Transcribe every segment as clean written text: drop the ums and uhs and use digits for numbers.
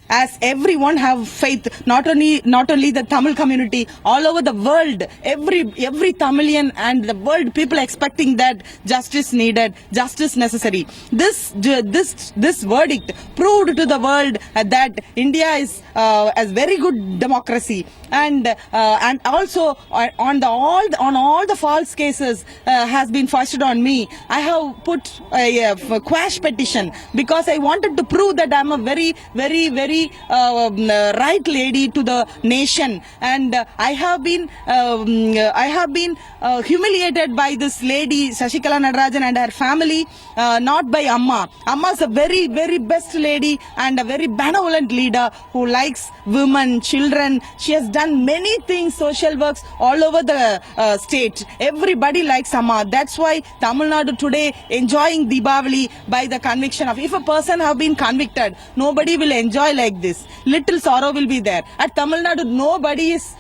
as everyone have faith, not only the Tamil community, all over the world, every Tamilian and the world people expecting that justice needed, justice necessary. This verdict proved to the world that India is as very good democracy, and also on all the false cases has been foisted on me. I have put a quash petition because I wanted to prove that I'm a very right lady to the nation, and I have been humiliated by this lady Shashikala Nadarajan and her family, not by Amma. Amma is a very best lady and a very benevolent leader who likes women, children. She has done many things, social works all over the state. Everybody likes Amma. That's why Tamil Nadu today enjoying Deepavali by the conviction of, if a person have been convicted, nobody will enjoy like this. Little sorrow will be there. At Tamil Nadu, nobody is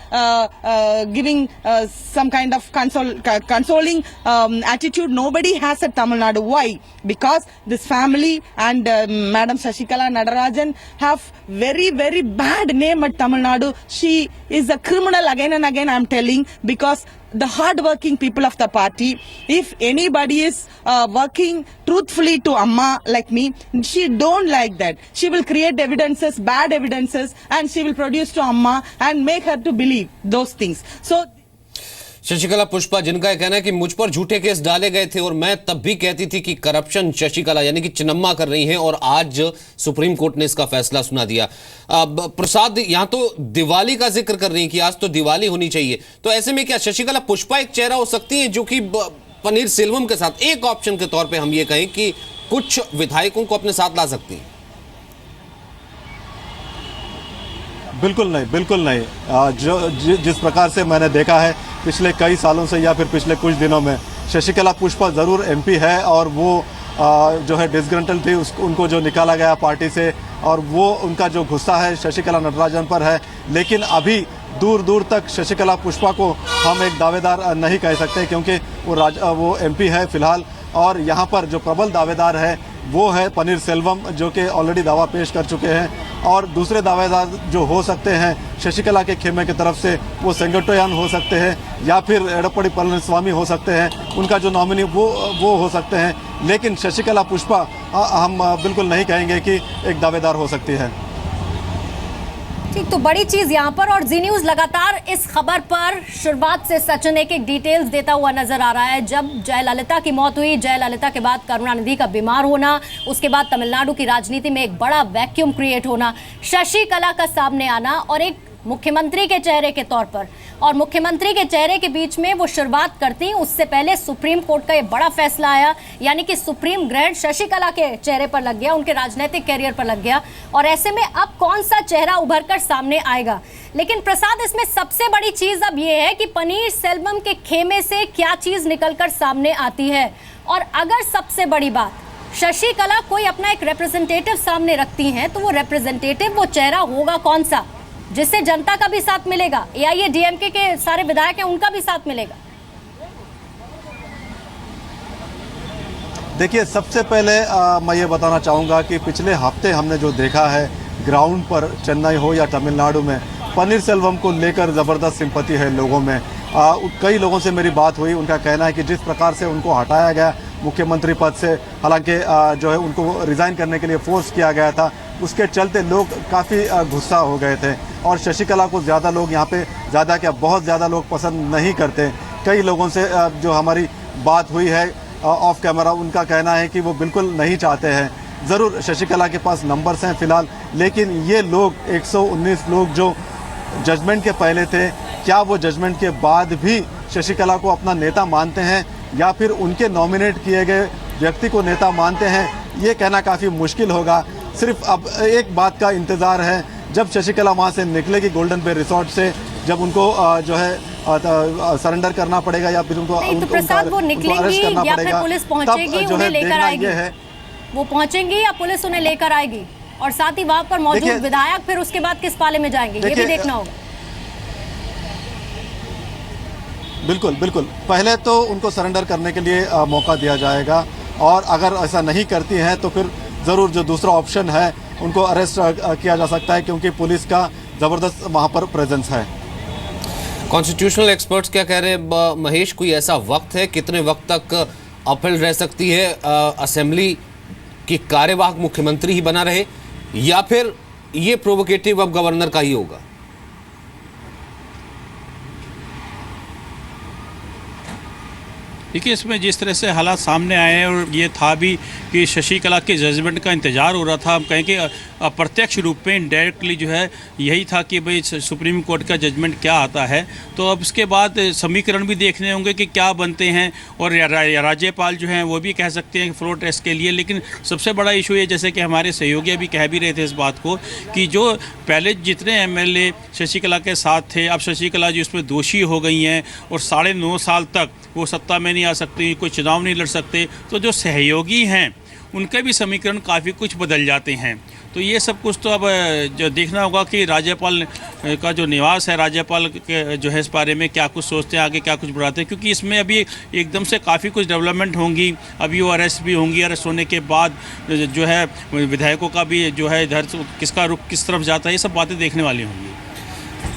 giving some kind of consoling attitude. Nobody has at Tamil Nadu. Why? Because this family and Madam Shashikala Nadarajan have very bad name at Tamil Nadu. She is a criminal again and again, I'm telling, because the hard-working people of the party, if anybody is working truthfully to Amma like me, she don't like that. She will create evidences, bad evidences, and she will produce to Amma and make her to believe those things. So Sasikala Pushpa, जिनका कहना है कि मुझ पर झूठे case डाले गए थे और मैं तब भी कहती थी कि करप्शन शशिकला यानी कि चिन्नम्मा कर रही हैं, और आज सुप्रीम कोर्ट ने इसका फैसला सुना दिया। प्रसाद, यहां तो दिवाली का जिक्र कर रही हैं कि आज तो दिवाली होनी चाहिए, तो ऐसे में क्या शशिकला पुष्पा एक चेहरा हो सकती है जो कि पनीर सेल्वम के साथ एक ऑप्शन के तौर पर हम ये कहें कि कुछ विधायकों को अपने साथ ला सकती है? बिल्कुल नहीं। जिस प्रकार से मैंने देखा है पिछले कई सालों से या फिर पिछले कुछ दिनों में, शशिकला पुष्पा ज़रूर एमपी है और वो जो है डिसग्रंटल थी, उनको जो निकाला गया पार्टी से, और वो उनका जो गुस्सा है शशिकला नटराजन पर है। लेकिन अभी दूर तक शशिकला पुष्पा को हम एक दावेदार नहीं कह सकते, क्योंकि वो एमपी है फिलहाल, और यहाँ पर जो प्रबल दावेदार है वो है पनीर सेल्वम, जो कि ऑलरेडी दावा पेश कर चुके हैं। और दूसरे दावेदार जो हो सकते हैं शशिकला के खेमे की तरफ से, वो सेंगटोयान हो सकते हैं या फिर एडप्पाडी पलनीस्वामी हो सकते हैं, उनका जो नॉमिनी वो हो सकते हैं। लेकिन शशिकला पुष्पा हम बिल्कुल नहीं कहेंगे कि एक दावेदार हो सकती है। ठीक, तो बड़ी चीज यहाँ पर, और जी न्यूज लगातार इस खबर पर शुरुआत से सचिन एक डिटेल्स देता हुआ नजर आ रहा है। जब जयललिता की मौत हुई, जयललिता के बाद करुणानिधि का बीमार होना, उसके बाद तमिलनाडु की राजनीति में एक बड़ा वैक्यूम क्रिएट होना, शशिकला का सामने आना, और एक मुख्यमंत्री के चेहरे के तौर पर, और मुख्यमंत्री के चेहरे के बीच में वो शुरुआत करती, उससे पहले सुप्रीम कोर्ट का ये बड़ा फैसला आया, यानी कि सुप्रीम ग्रहण शशिकला के चेहरे पर लग गया, उनके राजनीतिक कैरियर पर लग गया। और ऐसे में अब कौन सा चेहरा उभर कर सामने आएगा? लेकिन प्रसाद, इसमें सबसे बड़ी चीज अब ये है कि पनीर सेल्वम के खेमे से क्या चीज निकलकर सामने आती है। और अगर सबसे बड़ी बात, शशिकला कोई अपना एक रिप्रेजेंटेटिव सामने रखती हैं, तो वो रिप्रेजेंटेटिव, वो चेहरा होगा कौन सा, जिससे जनता का भी साथ मिलेगा, एआईएडीएमके के सारे विधायक हैं उनका भी साथ मिलेगा? देखिए, सबसे पहले मैं ये बताना चाहूँगा कि पिछले हफ्ते हमने जो देखा है ग्राउंड पर, चेन्नई हो या तमिलनाडु में, पनीर सेल्वम को लेकर ज़बरदस्त सिंपैथी है लोगों में। कई लोगों से मेरी बात हुई, उनका कहना है कि जिस प्रकार से उनको हटाया गया मुख्यमंत्री पद से, हालांकि जो है उनको रिज़ाइन करने के लिए फोर्स किया गया था, उसके चलते लोग काफ़ी गुस्सा हो गए थे। और शशिकला को ज़्यादा लोग यहाँ पे, ज़्यादा क्या बहुत ज़्यादा लोग पसंद नहीं करते। कई लोगों से जो हमारी बात हुई है ऑफ कैमरा, उनका कहना है कि वो बिल्कुल नहीं चाहते हैं। ज़रूर शशिकला के पास नंबर्स हैं फ़िलहाल, लेकिन ये लोग 119 लोग जो जजमेंट के पहले थे, क्या वो जजमेंट के बाद भी शशिकला को अपना नेता मानते हैं या फिर उनके नॉमिनेट किए गए व्यक्ति को नेता मानते हैं, ये कहना काफ़ी मुश्किल होगा। सिर्फ अब एक बात का इंतज़ार है, जब शशिकला वहाँ से निकलेगी गोल्डन पे रिसोर्ट से, जब उनको जो है सरेंडर करना पड़ेगा या फिर उनको नहीं, तो प्रसाद वो निकलेंगी या फिर पुलिस पहुंचेगी उन्हें लेकर आएगी? वो पहुंचेंगी या पुलिस उन्हें लेकर आएगी? और साथ ही वहाँ पर मौजूद विधायक फिर उसके बाद किस पाले में जाएंगे, ये भी देखना होगा। बिल्कुल, पहले तो उनको सरेंडर करने के लिए मौका दिया जाएगा, और अगर ऐसा नहीं करती हैं तो फिर ज़रूर जो दूसरा ऑप्शन है उनको अरेस्ट किया जा सकता है, क्योंकि पुलिस का ज़बरदस्त वहाँ पर प्रेजेंस है। कॉन्स्टिट्यूशनल एक्सपर्ट्स क्या कह रहे हैं महेश, कोई ऐसा वक्त है कितने वक्त तक अपील रह सकती है, असेंबली की कार्यवाहक मुख्यमंत्री ही बना रहे या फिर ये प्रोवोकेटिव अब गवर्नर का ही होगा? देखिए, इसमें जिस तरह से हालात सामने आए हैं और ये था भी कि शशिकला के जजमेंट का इंतजार हो रहा था, हम कहें कि अप्रत्यक्ष रूप में इनडायरेक्टली जो है यही था कि भाई सुप्रीम कोर्ट का जजमेंट क्या आता है। तो अब उसके बाद समीकरण भी देखने होंगे कि क्या बनते हैं, और राज्यपाल जो हैं वो भी कह सकते हैं फ्लोर टेस्ट के लिए। लेकिन सबसे बड़ा इशू ये, जैसे कि हमारे सहयोगी अभी कह भी रहे थे इस बात को, कि जो पहले जितने एमएलए शशिकला के साथ थे, अब शशिकला जो इसमें दोषी हो गई हैं और 9.5 साल तक वो सत्ता में नहीं आ सकती, कोई चुनाव नहीं लड़ सकते, तो जो सहयोगी हैं उनके भी समीकरण काफ़ी कुछ बदल जाते हैं। तो ये सब कुछ तो अब जो देखना होगा कि राज्यपाल का जो निवास है, राज्यपाल के जो है इस बारे में क्या कुछ सोचते हैं, आगे क्या कुछ बढ़ाते हैं, क्योंकि इसमें अभी एकदम से काफ़ी कुछ डेवलपमेंट होंगी। अभी वो अरेस्ट भी होंगी, अरेस्ट होने के बाद जो है विधायकों का भी जो है इधर किसका रुख किस तरफ जाता है, ये सब बातें देखने वाली होंगी।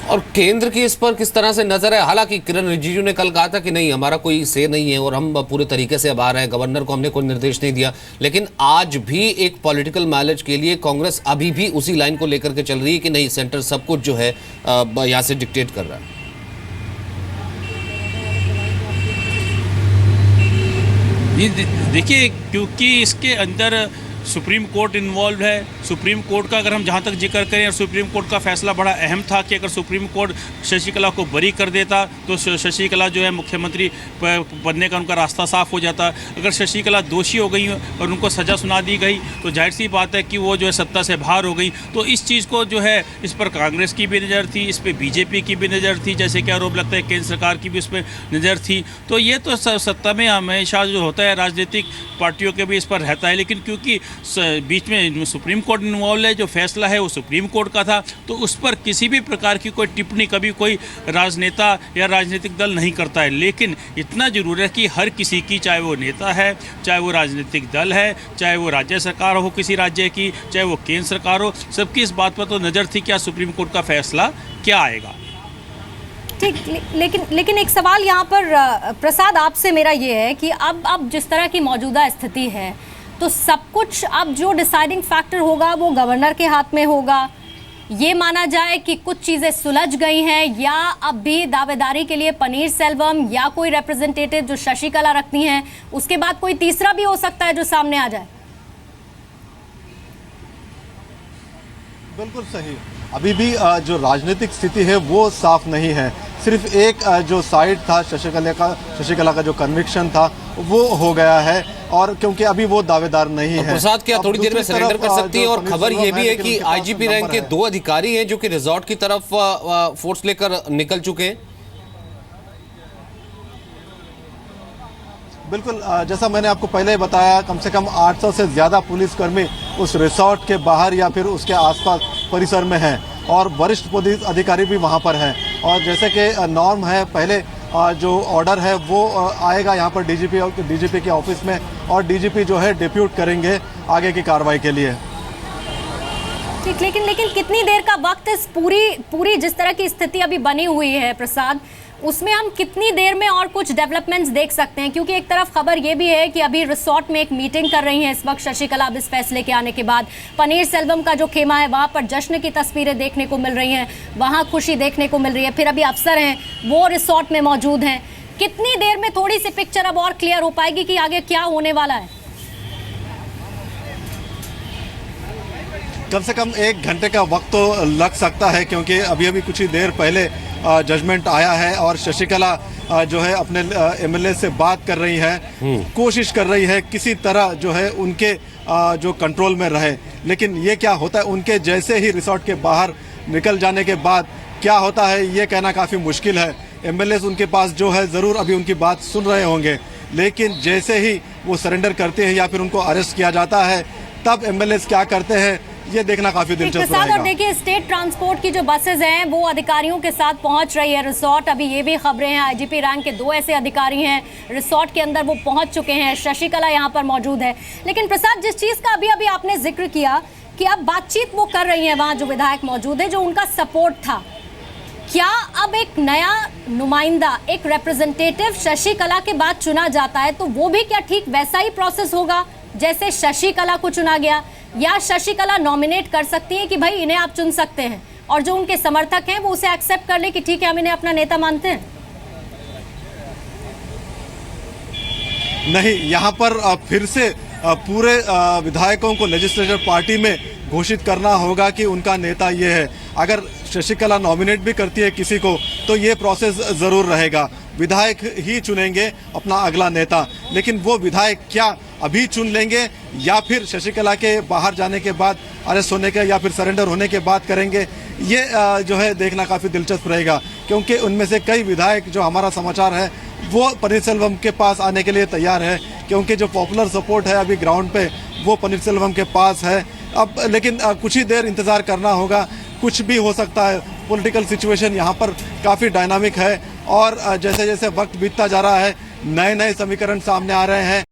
और केंद्र की इस पर किस तरह से नजर है? हालांकि किरण रिजिजू ने कल कहा था कि नहीं, हमारा कोई से नहीं है और हम पूरे तरीके से अब आ रहे हैं, गवर्नर को हमने कोई निर्देश नहीं दिया। लेकिन आज भी एक पॉलिटिकल माइलेज के लिए कांग्रेस अभी भी उसी लाइन को लेकर के चल रही है कि नहीं, सेंटर सब कुछ जो है यहाँ से डिक्टेट कर रहा है। देखिए, क्योंकि इसके अंदर सुप्रीम कोर्ट इन्वॉल्व है। सुप्रीम कोर्ट का अगर हम जहाँ तक जिक्र करें, और सुप्रीम कोर्ट का फैसला बड़ा अहम था कि अगर सुप्रीम कोर्ट शशिकला को बरी कर देता तो शशिकला जो है मुख्यमंत्री बनने का उनका रास्ता साफ हो जाता। अगर शशिकला दोषी हो गई और उनको सज़ा सुना दी गई तो जाहिर सी बात है कि वो जो है सत्ता से बाहर हो गई। तो इस चीज़ को जो है, इस पर कांग्रेस की भी नज़र थी, इस पर बीजेपी की भी नज़र थी, जैसे कि आरोप लगता है केंद्र सरकार की भी उस पर नज़र थी। तो ये तो सत्ता में हमेशा जो होता है राजनीतिक पार्टियों के भी इस पर रहता है। लेकिन क्योंकि बीच में सुप्रीम कोर्ट इन्वॉल्व है, जो फैसला है वो सुप्रीम कोर्ट का था, तो उस पर किसी भी प्रकार की कोई टिप्पणी कभी कोई राजनेता या राजनीतिक दल नहीं करता है। लेकिन इतना जरूर है कि हर किसी की, चाहे वो नेता है, चाहे वो राजनीतिक दल है, चाहे वो राज्य सरकार हो किसी राज्य की, चाहे वो केंद्र सरकार हो, सबकी इस बात पर तो नज़र थी क्या सुप्रीम कोर्ट का फैसला क्या आएगा। ठीक, लेकिन एक सवाल यहाँ पर प्रसाद आपसे मेरा ये है कि अब जिस तरह की मौजूदा स्थिति है, तो सब कुछ अब जो डिसाइडिंग फैक्टर होगा वो गवर्नर के हाथ में होगा। ये माना जाए कि कुछ चीजें सुलझ गई हैं, या अब भी दावेदारी के लिए पनीर सेल्वम या कोई रिप्रेजेंटेटिव जो शशिकला रखती हैं, उसके बाद कोई तीसरा भी हो सकता है जो सामने आ जाए। बिल्कुल सही। अभी भी जो राजनीतिक स्थिति है वो साफ नहीं है। सिर्फ एक जो साइड था शशिकला का जो कन्विक्शन था वो हो गया है, और क्योंकि अभी वो दावेदार नहीं है। प्रसाद क्या थोड़ी देर में सरेंडर कर सकती है? और खबर ये भी है कि आईजीपी रैंक के 2 अधिकारी हैं जो कि रिजॉर्ट की तरफ फोर्स लेकर निकल चुके हैं। बिल्कुल, जैसा मैंने आपको पहले ही बताया, कम से कम 800 से ज़्यादा पुलिसकर्मी उस रिसोर्ट के बाहर या फिर उसके आसपास परिसर में हैं, और वरिष्ठ पुलिस अधिकारी भी वहां पर हैं। और जैसे कि नॉर्म है, पहले जो ऑर्डर है वो आएगा यहाँ पर डीजीपी के ऑफिस में, और डीजीपी जो है डिप्यूट करेंगे आगे की कार्रवाई के लिए। ठीक, लेकिन कितनी देर का वक्त इस पूरी जिस तरह की स्थिति अभी बनी हुई है प्रसाद, उसमें हम कितनी देर में और कुछ डेवलपमेंट्स देख सकते हैं? क्योंकि एक तरफ खबर ये भी है कि अभी रिसोर्ट में एक मीटिंग कर रही हैं इस वक्त शशिकला इस फैसले के आने के बाद। पनीर सेल्वम का जो खेमा है वहां पर जश्न की तस्वीरें देखने को मिल रही हैं, वहां खुशी देखने को मिल रही है। फिर अभी अफसर हैं वो रिसोर्ट में मौजूद हैं। कितनी देर में थोड़ी सी पिक्चर अब और क्लियर हो पाएगी कि आगे क्या होने वाला है? कम से कम 1 घंटे का वक्त तो लग सकता है, क्योंकि अभी कुछ ही देर पहले जजमेंट आया है और शशिकला जो है अपने एमएलए से बात कर रही है, कोशिश कर रही है किसी तरह जो है उनके जो कंट्रोल में रहे। लेकिन ये क्या होता है, उनके जैसे ही रिसोर्ट के बाहर निकल जाने के बाद क्या होता है ये कहना काफ़ी मुश्किल है। एमएलए उनके पास जो है ज़रूर अभी उनकी बात सुन रहे होंगे, लेकिन जैसे ही वो सरेंडर करते हैं या फिर उनको अरेस्ट किया जाता है, तब एमएलए क्या करते हैं ये देखना काफी दिलचस्प रहेगा। और देखिए, स्टेट ट्रांसपोर्ट की जो बसेज हैं वो अधिकारियों के साथ पहुंच रही है रिसोर्ट। अभी ये भी खबरें हैं, आईजीपी रैंक के 2 ऐसे अधिकारी हैं रिसोर्ट के अंदर, वो पहुंच चुके हैं। शशिकला यहां पर मौजूद है। लेकिन प्रसाद, जिस चीज का अभी आपने जिक्र किया कि अब बातचीत वो कर रही हैं वहां जो विधायक मौजूद है, जो उनका सपोर्ट था। क्या अब एक नया नुमाइंदा, एक रिप्रेजेंटेटिव शशिकला के बाद चुना जाता है तो वो भी क्या ठीक वैसा ही प्रोसेस होगा जैसे शशिकला को चुना गया, या शशिकला नॉमिनेट कर सकती है कि भाई इन्हें आप चुन सकते हैं और जो उनके समर्थक हैं वो उसे एक्सेप्ट कर ले कि ठीक है हम इन्हें अपना नेता मानते हैं? नहीं, यहाँ पर फिर से पूरे विधायकों को लेजिस्लेटिव पार्टी में घोषित करना होगा कि उनका नेता ये है। अगर शशिकला नॉमिनेट भी करती है किसी को तो ये प्रोसेस ज़रूर रहेगा, विधायक ही चुनेंगे अपना अगला नेता। लेकिन वो विधायक क्या अभी चुन लेंगे या फिर शशिकला के बाहर जाने के बाद, अरेस्ट होने के या फिर सरेंडर होने के बाद करेंगे, ये जो है देखना काफ़ी दिलचस्प रहेगा। क्योंकि उनमें से कई विधायक, जो हमारा समाचार है, वो पनीरसेल्वम के पास आने के लिए तैयार है, क्योंकि जो पॉपुलर सपोर्ट है अभी ग्राउंड पे वो पनीरसेल्वम के पास है। अब लेकिन कुछ ही देर इंतज़ार करना होगा, कुछ भी हो सकता है। पॉलिटिकल सिचुएशन यहाँ पर काफ़ी डायनामिक है और जैसे जैसे वक्त बीतता जा रहा है नए नए समीकरण सामने आ रहे हैं।